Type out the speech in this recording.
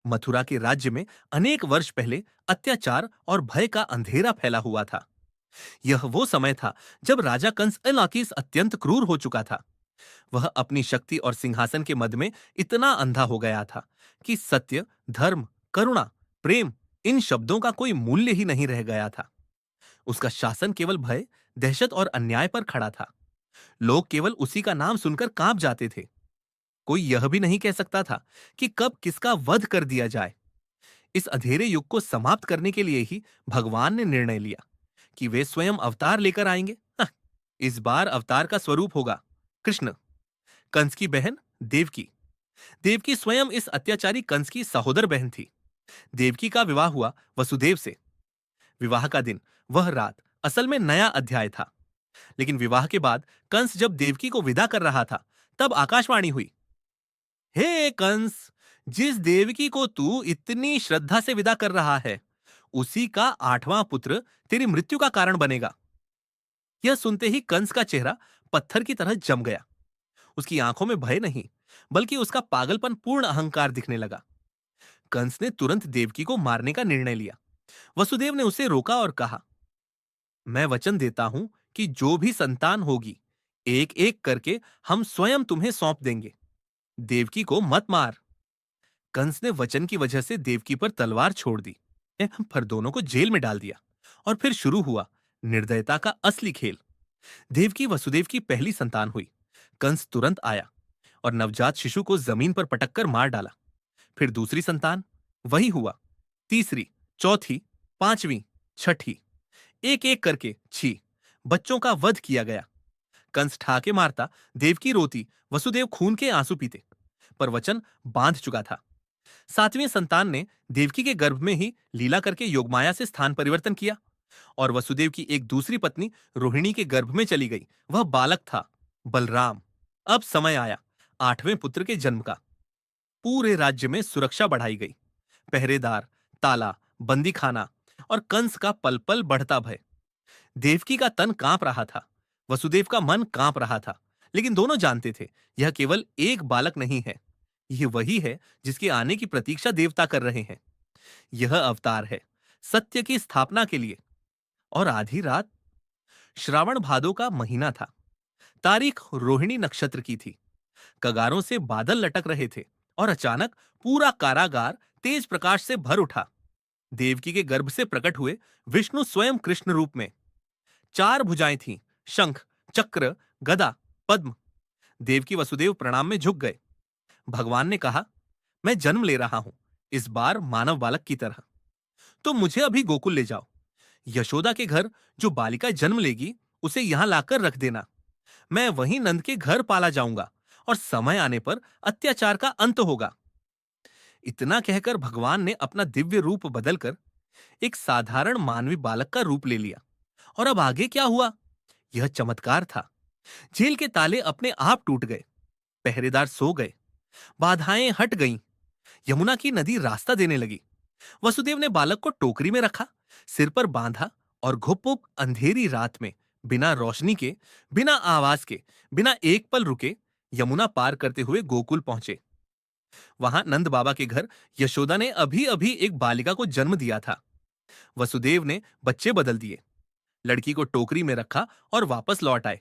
मथुरा के राज्य में अनेक वर्ष पहले अत्याचार और भय का अंधेरा फैला हुआ था। यह वो समय था जब राजा कंस अलाकीस अत्यंत क्रूर हो चुका था। वह अपनी शक्ति और सिंहासन के मद में इतना अंधा हो गया था कि सत्य, धर्म, करुणा, प्रेम, इन शब्दों का कोई मूल्य ही नहीं रह गया था। उसका शासन केवल भय, दहशत और अन्याय पर खड़ा था। लोग केवल उसी का नाम सुनकर कांप जाते थे। कोई यह भी नहीं कह सकता था कि कब किसका वध कर दिया जाए। इस अंधेरे युग को समाप्त करने के लिए ही भगवान ने निर्णय लिया कि वे स्वयं अवतार लेकर आएंगे। इस बार अवतार का स्वरूप होगा कृष्ण, कंस की बहन देवकी। देवकी स्वयं इस अत्याचारी कंस की सहोदर बहन थी। देवकी का विवाह हुआ वसुदेव से। विवाह का दिन, वह रात असल में नया अध्याय था। लेकिन विवाह के बाद कंस जब देवकी को विदा कर रहा था, तब आकाशवाणी हुई, हे कंस, जिस देवकी को तू इतनी श्रद्धा से विदा कर रहा है, उसी का 8वां पुत्र तेरी मृत्यु का कारण बनेगा। यह सुनते ही कंस का चेहरा पत्थर की तरह जम गया। उसकी आंखों में भय नहीं, बल्कि उसका पागलपन पूर्ण अहंकार दिखने लगा। कंस ने तुरंत देवकी को मारने का निर्णय लिया। वसुदेव ने उसे रोका और कहा, मैं वचन देता हूं कि जो भी संतान होगी, एक एक करके हम स्वयं तुम्हें सौंप देंगे। देवकी को मत मार। कंस ने वचन की वजह से देवकी पर तलवार छोड़ दी, पर दोनों को जेल में डाल दिया। और फिर शुरू हुआ निर्दयता का असली खेल। देवकी वसुदेव की पहली संतान हुई। कंस तुरंत आया और नवजात शिशु को जमीन पर पटककर मार डाला। फिर दूसरी संतान, वही हुआ। तीसरी, चौथी, पांचवी, छठी, एक एक करके 6 बच्चों का वध किया गया। कंस ठाके मारता, देवकी रोती, वसुदेव खून के आंसू पीते। पर वचन बांध चुका था। 7वीं संतान ने देवकी के गर्भ में ही लीला करके योगमाया से स्थान परिवर्तन किया और वसुदेव की एक दूसरी पत्नी रोहिणी के गर्भ में चली गई। वह बालक था बलराम। अब समय आया 8वें पुत्र के जन्म का। पूरे राज्य में सुरक्षा बढ़ाई गई। पहरेदार, ताला, बंदी खाना और कंस का पल पल बढ़ता भय। देवकी का तन कांप रहा था, वसुदेव का मन कांप रहा था। लेकिन दोनों जानते थे, यह केवल एक बालक नहीं है, यह वही है जिसके आने की प्रतीक्षा देवता कर रहे हैं। यह अवतार है सत्य की स्थापना के लिए। और आधी रात, श्रावण भादो का महीना था। तारीख रोहिणी नक्षत्र की थी। कगारों से बादल लटक रहे थे और अचानक पूरा कारागार तेज प्रकाश से भर उठा। देवकी के गर्भ से प्रकट हुए विष्णु स्वयं कृष्ण रूप में। 4 भुजाएं थीं, शंख, चक्र, गदा, पद्म। देवकी वसुदेव प्रणाम में झुक गए। भगवान ने कहा, मैं जन्म ले रहा हूं, इस बार मानव बालक की तरह। तो मुझे अभी गोकुल ले जाओ। यशोदा के घर जो बालिका जन्म लेगी, उसे यहां लाकर रख देना। मैं वहीं नंद के घर पाला जाऊंगा और समय आने पर अत्याचार का अंत होगा। इतना कहकर भगवान ने अपना दिव्य रूप बदलकर एक साधारण मानवी बालक का रूप ले लिया। और अब आगे क्या हुआ? यह चमत्कार था। जेल के ताले अपने आप टूट गए, पहरेदार सो गए, बाधाएं हट गईं, यमुना की नदी रास्ता देने लगी। वसुदेव ने बालक को टोकरी में रखा, सिर पर बांधा और घुप अंधेरी रात में बिना रोशनी के, बिना आवाज के, बिना एक पल रुके यमुना पार करते हुए गोकुल पहुंचे। वहां नंद बाबा के घर यशोदा ने अभी अभी एक बालिका को जन्म दिया था। वसुदेव ने बच्चे बदल दिए, लड़की को टोकरी में रखा और वापस लौट आए।